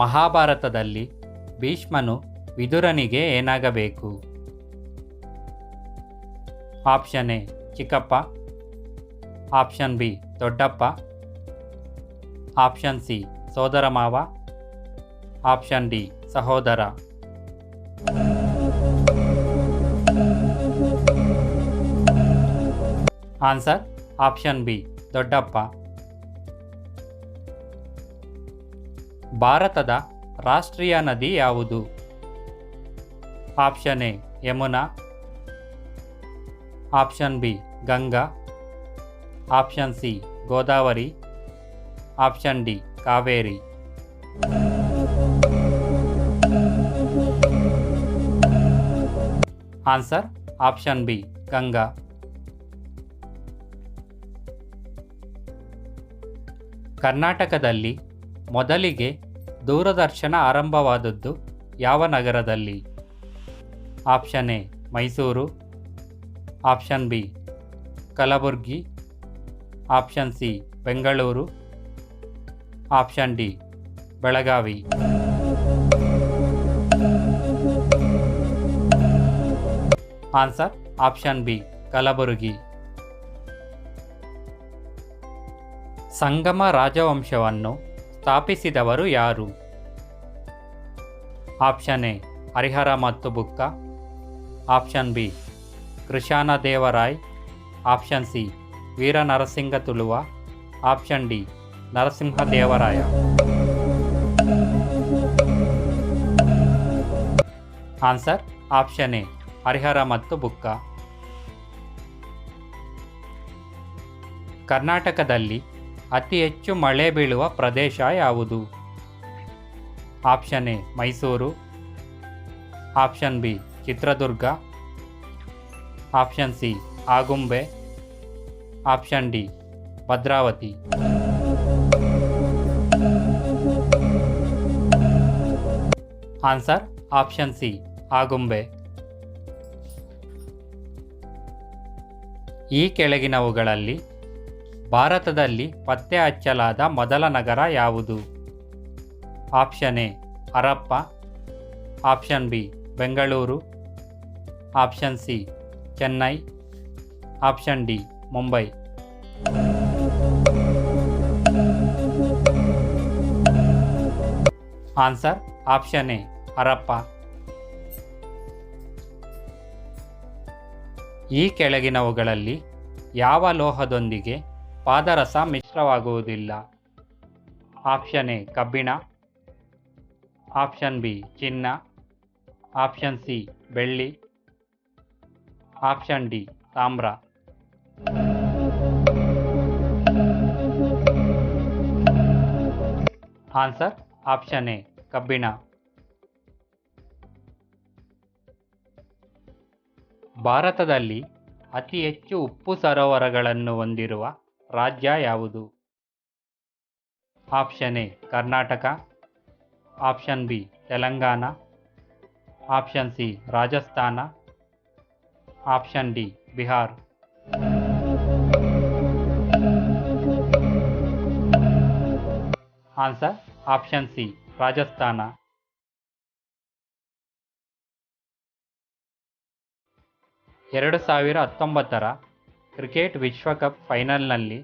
ಮಹಾಭಾರತದಲ್ಲಿ ಭೀಷ್ಮನು ವಿದುರನಿಗೆ ಏನಾಗಬೇಕು? ಆಪ್ಷನ್ ಎ ಚಿಕ್ಕಪ್ಪ, ಆಪ್ಷನ್ ಬಿ ದೊಡ್ಡಪ್ಪ, ಆಪ್ಷನ್ ಸಿ ಸೋದರ ಮಾವ, ಆಪ್ಷನ್ ಡಿ ಸಹೋದರ. ಆನ್ಸರ್ ಆಪ್ಷನ್ ಬಿ ದೊಡ್ಡಪ್ಪ. ಭಾರತದ ರಾಷ್ಟ್ರೀಯ ನದಿ ಯಾವುದು? Option A Yamuna, option B Ganga, option C Godavari, option D Kaveri. Answer option B Ganga. ಕರ್ನಾಟಕದಲ್ಲಿ ಮೊದಲಿಗೆ ದೂರದರ್ಶನ ಆರಂಭವಾದದ್ದು ಯಾವ ನಗರದಲ್ಲಿ? Option A Mysuru, option B Kalaburgi, option C Bengaluru, option D Belagavi. Answer option B Kalaburagi. ಸಂಗಮ ರಾಜವಂಶವನ್ನು ಸ್ಥಾಪಿಸಿದವರು ಯಾರು? ಆಪ್ಷನ್ ಎ ಹರಿಹರ ಮತ್ತು Bukka, option B Krishnadevaraya, option C Veera Narasinga Tuluva, option D Narasimhadevaraya. Answer option A Harihara ಮತ್ತು ಬುಕ್ಕ. ಕರ್ನಾಟಕದಲ್ಲಿ ಅತಿ ಹೆಚ್ಚು ಮಳೆ ಬೀಳುವ ಪ್ರದೇಶ ಯಾವುದು? Option A Mysuru, option B Chitradurga, option C Agumbe, option D Bhadravati. Answer option C Agumbe. ಈ ಕೆಳಗಿನವುಗಳಲ್ಲಿ ಭಾರತದಲ್ಲಿ ಪತ್ತೆ ಹಚ್ಚಲಾದ ಮೊದಲ ನಗರ ಯಾವುದು? Option A Harappa, option B Bengaluru, option C Chennai, option D Mumbai. Answer option A Harappa. ಈ ಕೆಳಗಿನವುಗಳಲ್ಲಿ ಯಾವ ಲೋಹದೊಂದಿಗೆ ಪಾದರಸ ಮಿಶ್ರವಾಗುವುದಿಲ್ಲ? ಆಪ್ಷನ್ ಎ ಕಬ್ಬಿಣ, ಆಪ್ಷನ್ ಬಿ ಚಿನ್ನ, ಆಪ್ಷನ್ ಸಿ ಬೆಳ್ಳಿ, ಆಪ್ಷನ್ ಡಿ ತಾಮ್ರ. ಆನ್ಸರ್ ಆಪ್ಷನ್ ಎ ಕಬ್ಬಿಣ. ಭಾರತದಲ್ಲಿ ಅತಿ ಹೆಚ್ಚು ಉಪ್ಪು ಸರೋವರಗಳನ್ನು ಹೊಂದಿರುವ ರಾಜ್ಯ ಯಾವುದು? Option A Karnataka, option B Telangana, option C Rajasthan, option D Bihar. Answer option C Rajasthan. 2019ರ ಕ್ರಿಕೆಟ್ ವಿಶ್ವಕಪ್ ಫೈನಲ್ನಲ್ಲಿ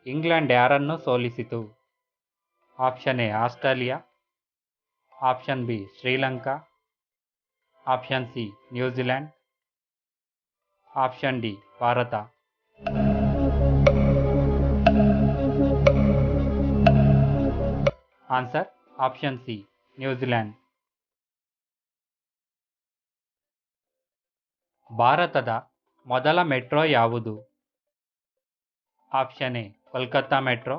ಇಂಗ್ಲೆಂಡ್ ಯಾರನ್ನು ಸೋಲಿಸಿತು? Option A Australia, option B Sri Lanka, option C New Zealand, option D Bharat. Answer option C New Zealand. ಭಾರತದ ಮೊದಲ ಮೆಟ್ರೋ ಯಾವುದು? Option A Kolkata metro,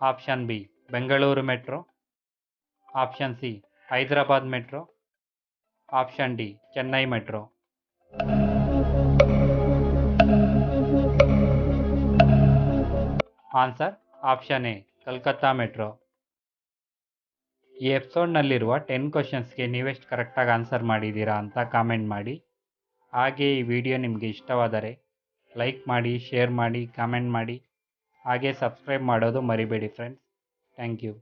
option B Bengaluru metro, option C Hyderabad metro, option D Chennai metro. Answer option A Kolkata metro. ಈ ಎಪಿಸೋಡ್ನಲ್ಲಿರುವ 10 ಕ್ವಶನ್ಸ್ಗೆ ನೀವೆಷ್ಟು ಕರೆಕ್ಟಾಗಿ answer ಮಾಡಿದ್ದೀರಾ ಅಂತ comment ಮಾಡಿ. ಹಾಗೆ ಈ ವಿಡಿಯೋ ನಿಮಗೆ ಇಷ್ಟವಾದರೆ ಲೈಕ್ ಮಾಡಿ, ಶೇರ್ ಮಾಡಿ, ಕಾಮೆಂಟ್ ಮಾಡಿ, ಹಾಗೆ ಸಬ್ಸ್ಕ್ರೈಬ್ ಮಾಡೋದು ಮರಿಬೇಡಿ ಫ್ರೆಂಡ್ಸ್. Thank you.